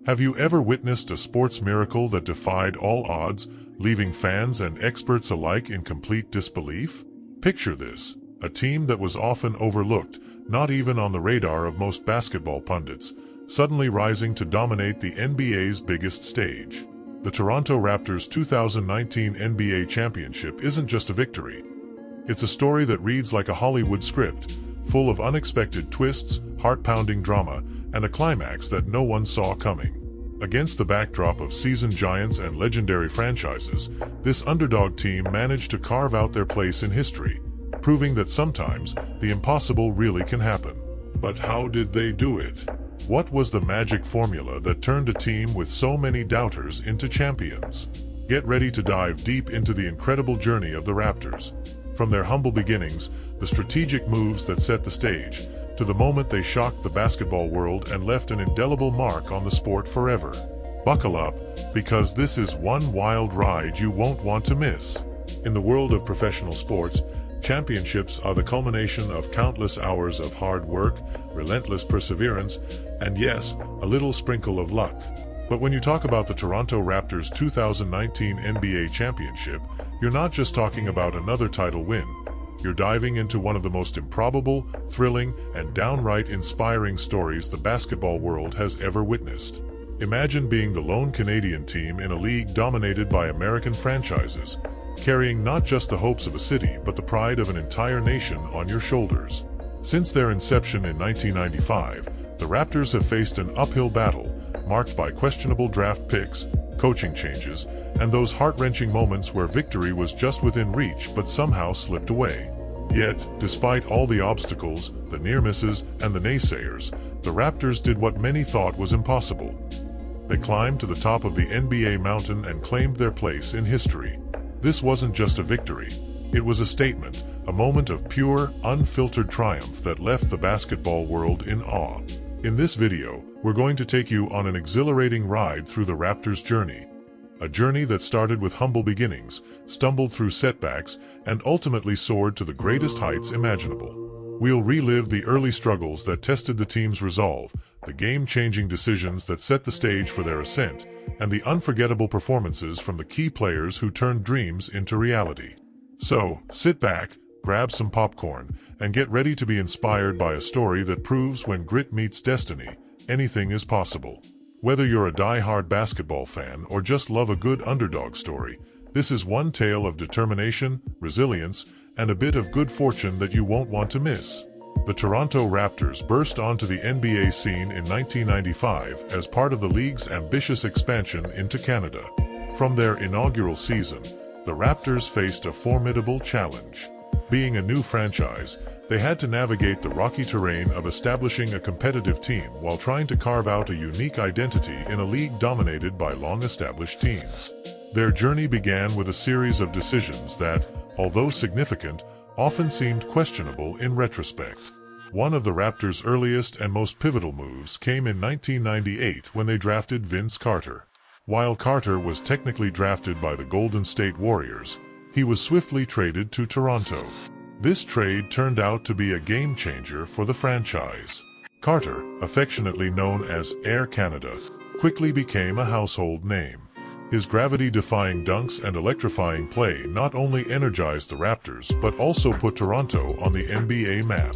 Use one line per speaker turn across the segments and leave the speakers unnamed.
Have you ever witnessed a sports miracle that defied all odds, leaving fans and experts alike in complete disbelief? Picture this: a team that was often overlooked, not even on the radar of most basketball pundits, suddenly rising to dominate the NBA's biggest stage. The Toronto Raptors' 2019 NBA championship isn't just a victory. It's a story that reads like a Hollywood script, full of unexpected twists, heart-pounding drama, and a climax that no one saw coming. Against the backdrop of seasoned giants and legendary franchises, this underdog team managed to carve out their place in history, proving that sometimes the impossible really can happen. But how did they do it? What was the magic formula that turned a team with so many doubters into champions? Get ready to dive deep into the incredible journey of the Raptors. From their humble beginnings, the strategic moves that set the stage, to the moment they shocked the basketball world and left an indelible mark on the sport forever. Buckle up, because this is one wild ride you won't want to miss. In the world of professional sports, championships are the culmination of countless hours of hard work, relentless perseverance, and yes, a little sprinkle of luck. But when you talk about the Toronto Raptors' 2019 NBA championship, you're not just talking about another title win. You're diving into one of the most improbable, thrilling, and downright inspiring stories the basketball world has ever witnessed. Imagine being the lone Canadian team in a league dominated by American franchises, carrying not just the hopes of a city but the pride of an entire nation on your shoulders. Since their inception in 1995, the Raptors have faced an uphill battle, marked by questionable draft picks, coaching changes, and those heart-wrenching moments where victory was just within reach but somehow slipped away. Yet, despite all the obstacles, the near misses, and the naysayers, the Raptors did what many thought was impossible. They climbed to the top of the NBA mountain and claimed their place in history. This wasn't just a victory. It was a statement, a moment of pure, unfiltered triumph that left the basketball world in awe. In this video, we're going to take you on an exhilarating ride through the Raptors' journey. A journey that started with humble beginnings, stumbled through setbacks, and ultimately soared to the greatest heights imaginable. We'll relive the early struggles that tested the team's resolve, the game-changing decisions that set the stage for their ascent, and the unforgettable performances from the key players who turned dreams into reality. So, sit back, grab some popcorn, and get ready to be inspired by a story that proves when grit meets destiny, anything is possible. Whether you're a die-hard basketball fan or just love a good underdog story, this is one tale of determination, resilience, and a bit of good fortune that you won't want to miss. The Toronto Raptors burst onto the NBA scene in 1995 as part of the league's ambitious expansion into Canada. From their inaugural season, the Raptors faced a formidable challenge. Being a new franchise, they had to navigate the rocky terrain of establishing a competitive team while trying to carve out a unique identity in a league dominated by long-established teams. Their journey began with a series of decisions that, although significant, often seemed questionable in retrospect. One of the Raptors' earliest and most pivotal moves came in 1998 when they drafted Vince Carter. While Carter was technically drafted by the Golden State Warriors, he was swiftly traded to Toronto. This trade turned out to be a game-changer for the franchise. Carter, affectionately known as Air Canada, quickly became a household name. His gravity-defying dunks and electrifying play not only energized the Raptors but also put Toronto on the NBA map.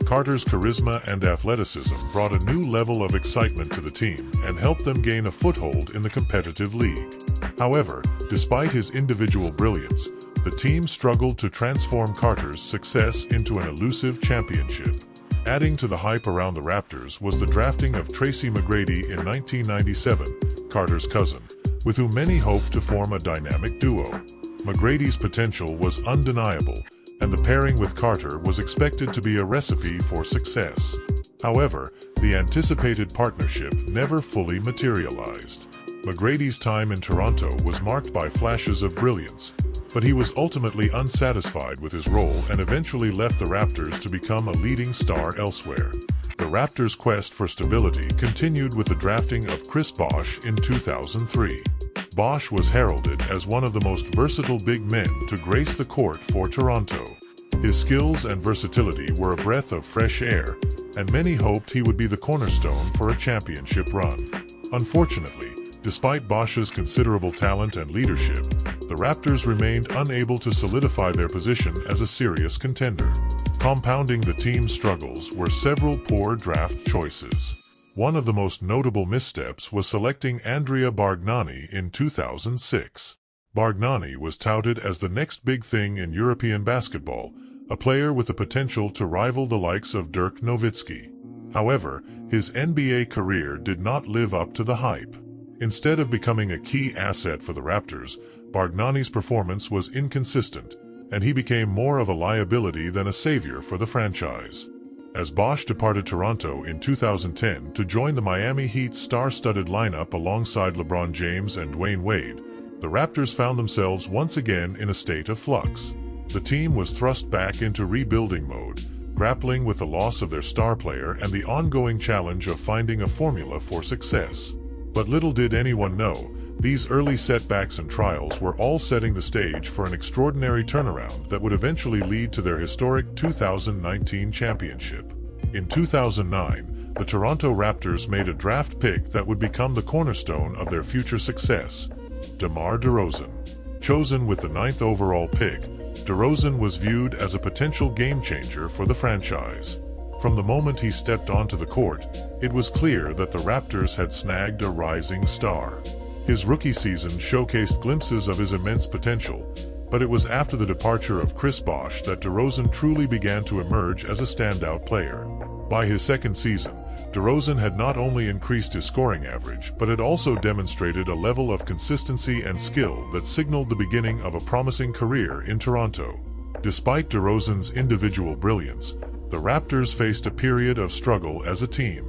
Carter's charisma and athleticism brought a new level of excitement to the team and helped them gain a foothold in the competitive league. However, despite his individual brilliance, the team struggled to transform Carter's success into an elusive championship. Adding to the hype around the Raptors was the drafting of Tracy McGrady in 1997, Carter's cousin, with whom many hoped to form a dynamic duo. McGrady's potential was undeniable, and the pairing with Carter was expected to be a recipe for success. However, the anticipated partnership never fully materialized. McGrady's time in Toronto was marked by flashes of brilliance, but he was ultimately unsatisfied with his role and eventually left the Raptors to become a leading star elsewhere. The Raptors' quest for stability continued with the drafting of Chris Bosh in 2003. Bosh was heralded as one of the most versatile big men to grace the court for Toronto. His skills and versatility were a breath of fresh air, and many hoped he would be the cornerstone for a championship run. Unfortunately, despite Bosch's considerable talent and leadership, the Raptors remained unable to solidify their position as a serious contender. Compounding the team's struggles were several poor draft choices. One of the most notable missteps was selecting Andrea Bargnani in 2006. Bargnani was touted as the next big thing in European basketball, a player with the potential to rival the likes of Dirk Nowitzki. However, his NBA career did not live up to the hype. Instead of becoming a key asset for the Raptors, Bargnani's performance was inconsistent, and he became more of a liability than a savior for the franchise. As Bosch departed Toronto in 2010 to join the Miami Heat's star-studded lineup alongside LeBron James and Dwayne Wade, the Raptors found themselves once again in a state of flux. The team was thrust back into rebuilding mode, grappling with the loss of their star player and the ongoing challenge of finding a formula for success. But little did anyone know, these early setbacks and trials were all setting the stage for an extraordinary turnaround that would eventually lead to their historic 2019 championship. In 2009, the Toronto Raptors made a draft pick that would become the cornerstone of their future success, DeMar DeRozan. Chosen with the 9th overall pick, DeRozan was viewed as a potential game-changer for the franchise. From the moment he stepped onto the court, it was clear that the Raptors had snagged a rising star. His rookie season showcased glimpses of his immense potential, but it was after the departure of Chris Bosh that DeRozan truly began to emerge as a standout player. By his second season, DeRozan had not only increased his scoring average, but had also demonstrated a level of consistency and skill that signaled the beginning of a promising career in Toronto. Despite DeRozan's individual brilliance, the Raptors faced a period of struggle as a team.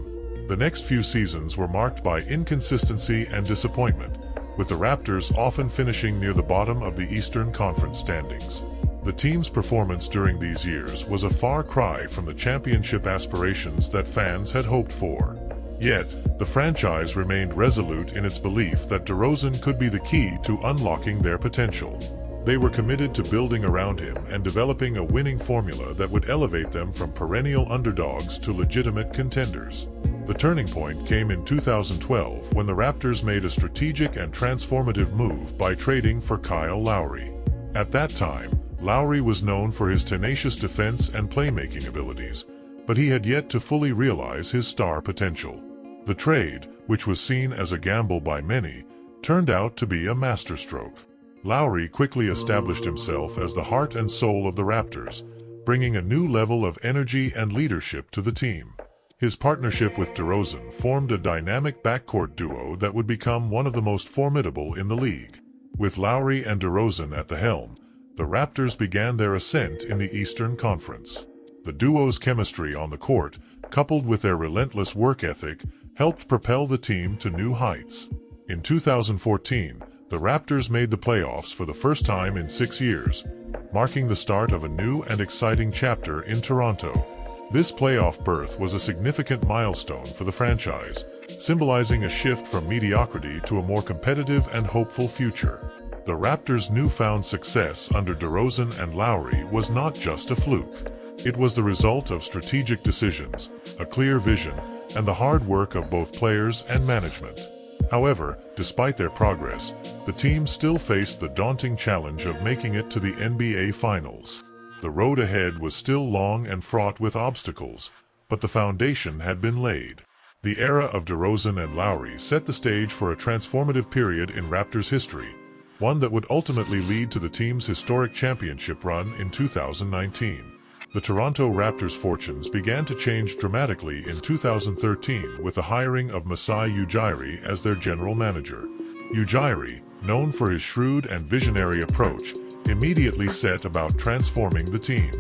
The next few seasons were marked by inconsistency and disappointment, with the Raptors often finishing near the bottom of the Eastern Conference standings. The team's performance during these years was a far cry from the championship aspirations that fans had hoped for. Yet, the franchise remained resolute in its belief that DeRozan could be the key to unlocking their potential. They were committed to building around him and developing a winning formula that would elevate them from perennial underdogs to legitimate contenders. The turning point came in 2012 when the Raptors made a strategic and transformative move by trading for Kyle Lowry. At that time, Lowry was known for his tenacious defense and playmaking abilities, but he had yet to fully realize his star potential. The trade, which was seen as a gamble by many, turned out to be a masterstroke. Lowry quickly established himself as the heart and soul of the Raptors, bringing a new level of energy and leadership to the team. His partnership with DeRozan formed a dynamic backcourt duo that would become one of the most formidable in the league. With Lowry and DeRozan at the helm, the Raptors began their ascent in the Eastern Conference. The duo's chemistry on the court, coupled with their relentless work ethic, helped propel the team to new heights. In 2014, the Raptors made the playoffs for the first time in 6 years, marking the start of a new and exciting chapter in Toronto. This playoff berth was a significant milestone for the franchise, symbolizing a shift from mediocrity to a more competitive and hopeful future. The Raptors' newfound success under DeRozan and Lowry was not just a fluke. It was the result of strategic decisions, a clear vision, and the hard work of both players and management. However, despite their progress, the team still faced the daunting challenge of making it to the NBA Finals. The road ahead was still long and fraught with obstacles, but the foundation had been laid. The era of DeRozan and Lowry set the stage for a transformative period in Raptors history, one that would ultimately lead to the team's historic championship run in 2019. The Toronto Raptors' fortunes began to change dramatically in 2013 with the hiring of Masai Ujiri as their general manager. Ujiri, known for his shrewd and visionary approach, immediately set about transforming the team.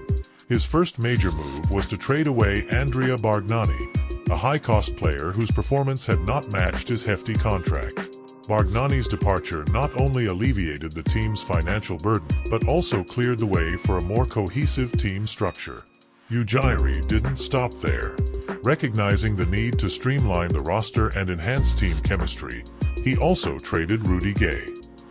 His first major move was to trade away Andrea Bargnani, a high-cost player whose performance had not matched his hefty contract. Bargnani's departure not only alleviated the team's financial burden, but also cleared the way for a more cohesive team structure. Ujiri didn't stop there. Recognizing the need to streamline the roster and enhance team chemistry, he also traded Rudy Gay.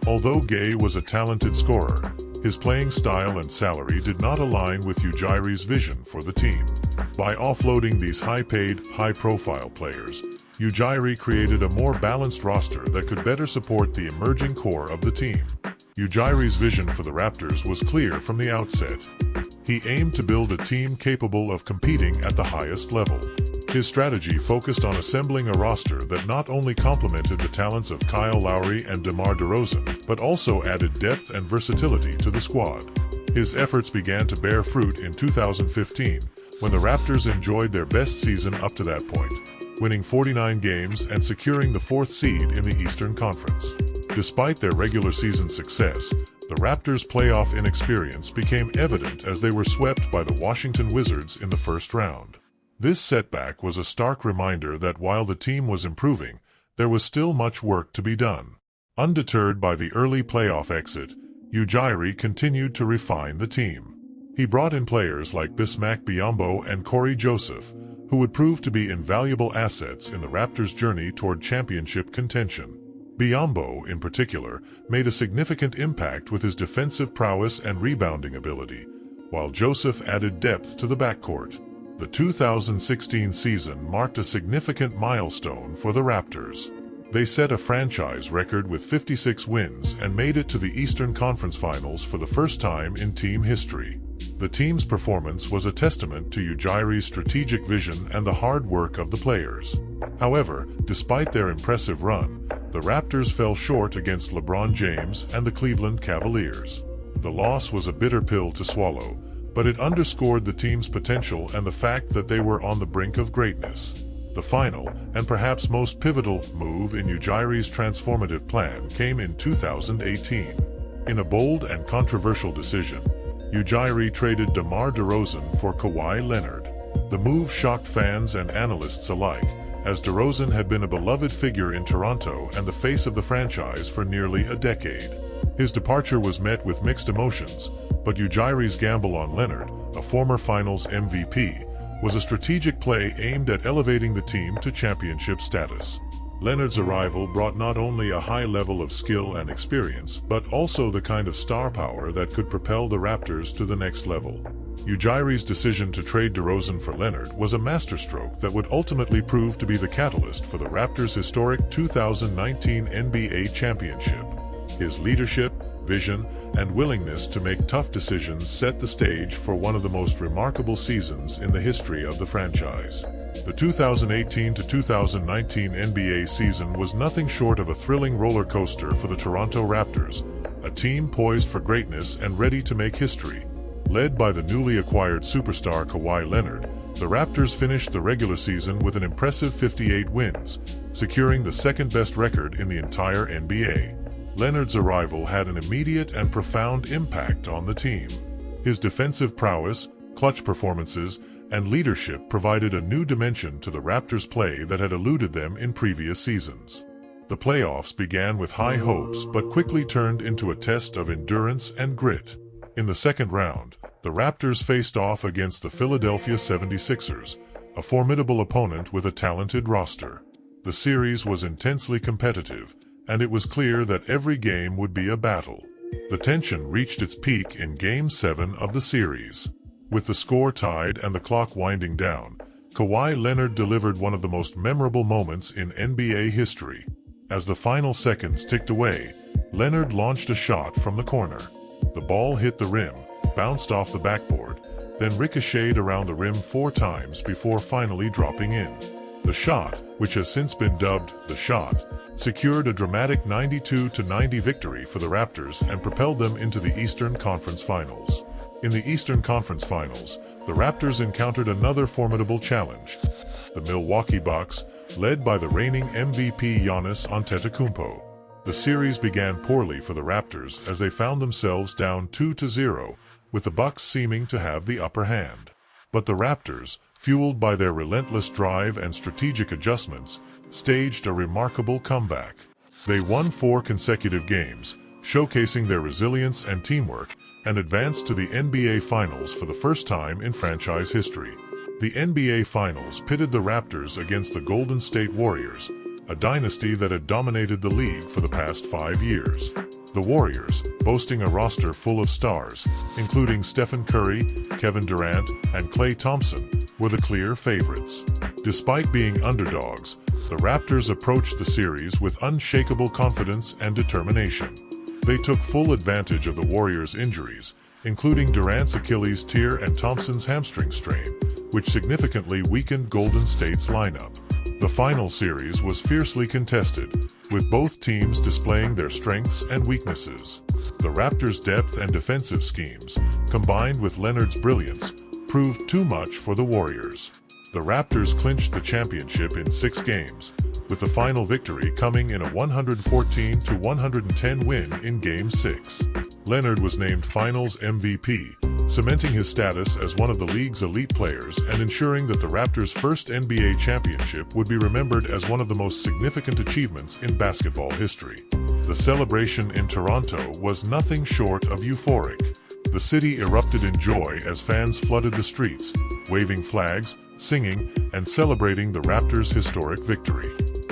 Although Gay was a talented scorer, his playing style and salary did not align with Ujiri's vision for the team. By offloading these high-paid, high-profile players, Ujiri created a more balanced roster that could better support the emerging core of the team. Ujiri's vision for the Raptors was clear from the outset. He aimed to build a team capable of competing at the highest level. His strategy focused on assembling a roster that not only complemented the talents of Kyle Lowry and DeMar DeRozan, but also added depth and versatility to the squad. His efforts began to bear fruit in 2015, when the Raptors enjoyed their best season up to that point, winning 49 games and securing the 4th seed in the Eastern Conference. Despite their regular season success, the Raptors' playoff inexperience became evident as they were swept by the Washington Wizards in the first round. This setback was a stark reminder that while the team was improving, there was still much work to be done. Undeterred by the early playoff exit, Ujiri continued to refine the team. He brought in players like Bismack Biyombo and Corey Joseph, who would prove to be invaluable assets in the Raptors' journey toward championship contention. Biyombo, in particular, made a significant impact with his defensive prowess and rebounding ability, while Joseph added depth to the backcourt. The 2016 season marked a significant milestone for the Raptors. They set a franchise record with 56 wins and made it to the Eastern Conference Finals for the first time in team history. The team's performance was a testament to Ujiri's strategic vision and the hard work of the players. However, despite their impressive run, the Raptors fell short against LeBron James and the Cleveland Cavaliers. The loss was a bitter pill to swallow, but it underscored the team's potential and the fact that they were on the brink of greatness. The final, and perhaps most pivotal, move in Ujiri's transformative plan came in 2018. In a bold and controversial decision, Ujiri traded DeMar DeRozan for Kawhi Leonard. The move shocked fans and analysts alike, as DeRozan had been a beloved figure in Toronto and the face of the franchise for nearly a decade. His departure was met with mixed emotions, but Ujiri's gamble on Leonard, a former Finals MVP, was a strategic play aimed at elevating the team to championship status. Leonard's arrival brought not only a high level of skill and experience, but also the kind of star power that could propel the Raptors to the next level. Ujiri's decision to trade DeRozan for Leonard was a masterstroke that would ultimately prove to be the catalyst for the Raptors' historic 2019 NBA championship. His leadership, vision, and willingness to make tough decisions set the stage for one of the most remarkable seasons in the history of the franchise. The 2018 to 2019 NBA season was nothing short of a thrilling roller coaster for the Toronto Raptors, a team poised for greatness and ready to make history. Led by the newly acquired superstar Kawhi Leonard, the Raptors finished the regular season with an impressive 58 wins, securing the second-best record in the entire NBA. Leonard's arrival had an immediate and profound impact on the team. His defensive prowess, clutch performances, and leadership provided a new dimension to the Raptors' play that had eluded them in previous seasons. The playoffs began with high hopes but quickly turned into a test of endurance and grit. In the second round, the Raptors faced off against the Philadelphia 76ers, a formidable opponent with a talented roster. The series was intensely competitive, and it was clear that every game would be a battle. The tension reached its peak in Game 7 of the series. With the score tied and the clock winding down, Kawhi Leonard delivered one of the most memorable moments in NBA history. As the final seconds ticked away, Leonard launched a shot from the corner. The ball hit the rim, bounced off the backboard, then ricocheted around the rim 4 times before finally dropping in. The shot, which has since been dubbed The Shot, secured a dramatic 92-90 victory for the Raptors and propelled them into the Eastern Conference Finals. In the Eastern Conference Finals, the Raptors encountered another formidable challenge. The Milwaukee Bucks, led by the reigning MVP Giannis Antetokounmpo. The series began poorly for the Raptors as they found themselves down 2-0, with the Bucks seeming to have the upper hand. But the Raptors, fueled by their relentless drive and strategic adjustments, staged a remarkable comeback. They won 4 consecutive games, showcasing their resilience and teamwork, and advanced to the NBA Finals for the first time in franchise history. The NBA Finals pitted the Raptors against the Golden State Warriors, a dynasty that had dominated the league for the past 5 years. The Warriors, boasting a roster full of stars, including Stephen Curry, Kevin Durant, and Klay Thompson, were the clear favorites. Despite being underdogs, The Raptors approached the series with unshakable confidence and determination. They took full advantage of the Warriors' injuries, including Durant's Achilles tear and Thompson's hamstring strain, which significantly weakened Golden State's lineup. The final series was fiercely contested, with both teams displaying their strengths and weaknesses. The Raptors' depth and defensive schemes, combined with Leonard's brilliance, proved too much for the Warriors. The Raptors clinched the championship in 6 games, with the final victory coming in a 114-110 win in Game 6. Leonard was named Finals MVP, cementing his status as one of the league's elite players and ensuring that the Raptors' first NBA championship would be remembered as one of the most significant achievements in basketball history. The celebration in Toronto was nothing short of euphoric. The city erupted in joy as fans flooded the streets, waving flags, singing, and celebrating the Raptors' historic victory.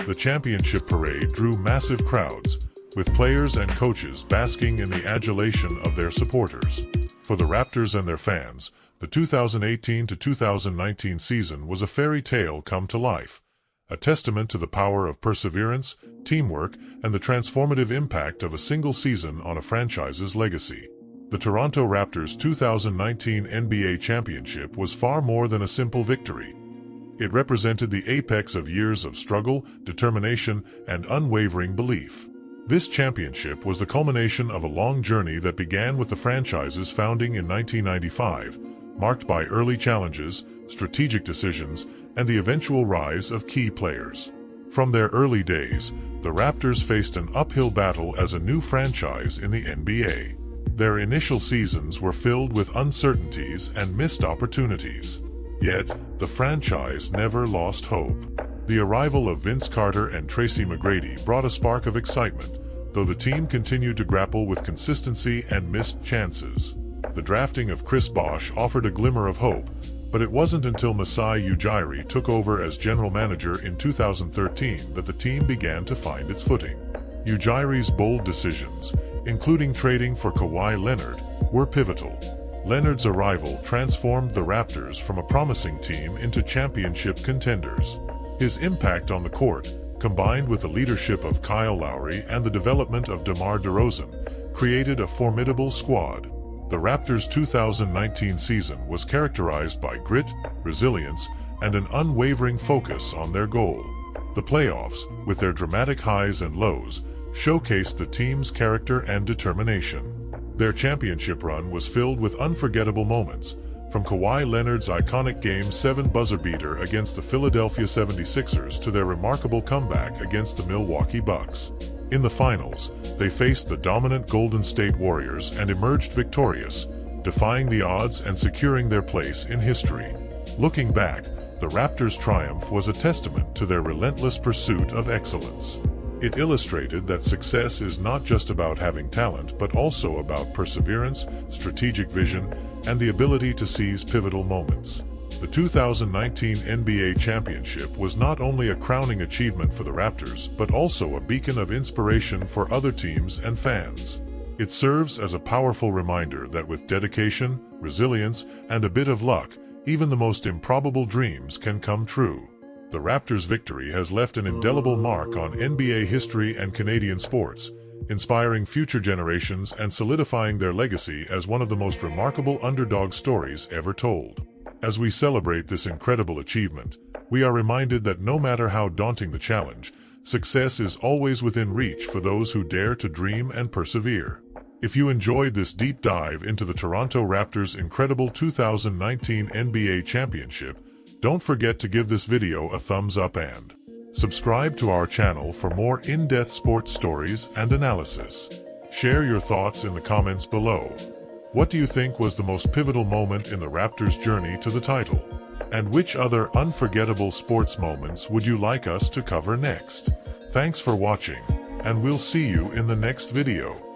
The championship parade drew massive crowds, with players and coaches basking in the adulation of their supporters. For the Raptors and their fans, the 2018-2019 season was a fairy tale come to life, a testament to the power of perseverance, teamwork, and the transformative impact of a single season on a franchise's legacy. The Toronto Raptors' 2019 NBA championship was far more than a simple victory. It represented the apex of years of struggle, determination, and unwavering belief. This championship was the culmination of a long journey that began with the franchise's founding in 1995, marked by early challenges, strategic decisions, and the eventual rise of key players. From their early days, the Raptors faced an uphill battle as a new franchise in the NBA. Their initial seasons were filled with uncertainties and missed opportunities. Yet, the franchise never lost hope. The arrival of Vince Carter and Tracy McGrady brought a spark of excitement, though the team continued to grapple with consistency and missed chances. The drafting of Chris Bosh offered a glimmer of hope, but it wasn't until Masai Ujiri took over as general manager in 2013 that the team began to find its footing. Ujiri's bold decisions, including trading for Kawhi Leonard, were pivotal. Leonard's arrival transformed the Raptors from a promising team into championship contenders. His impact on the court, combined with the leadership of Kyle Lowry and the development of DeMar DeRozan, created a formidable squad. The Raptors' 2019 season was characterized by grit, resilience, and an unwavering focus on their goal. The playoffs, with their dramatic highs and lows, showcased the team's character and determination. Their championship run was filled with unforgettable moments, from Kawhi Leonard's iconic Game 7 buzzer beater against the Philadelphia 76ers to their remarkable comeback against the Milwaukee Bucks. In the finals, they faced the dominant Golden State Warriors and emerged victorious, defying the odds and securing their place in history. Looking back, the Raptors' triumph was a testament to their relentless pursuit of excellence. It illustrated that success is not just about having talent, but also about perseverance, strategic vision, and the ability to seize pivotal moments. The 2019 NBA championship was not only a crowning achievement for the Raptors, but also a beacon of inspiration for other teams and fans. It serves as a powerful reminder that with dedication, resilience, and a bit of luck, even the most improbable dreams can come true. The Raptors' victory has left an indelible mark on NBA history and Canadian sports, inspiring future generations and solidifying their legacy as one of the most remarkable underdog stories ever told. As we celebrate this incredible achievement, we are reminded that no matter how daunting the challenge, success is always within reach for those who dare to dream and persevere. If you enjoyed this deep dive into the Toronto Raptors' incredible 2019 NBA championship, don't forget to give this video a thumbs up and subscribe to our channel for more in-depth sports stories and analysis. Share your thoughts in the comments below. What do you think was the most pivotal moment in the Raptors' journey to the title? And which other unforgettable sports moments would you like us to cover next? Thanks for watching, and we'll see you in the next video.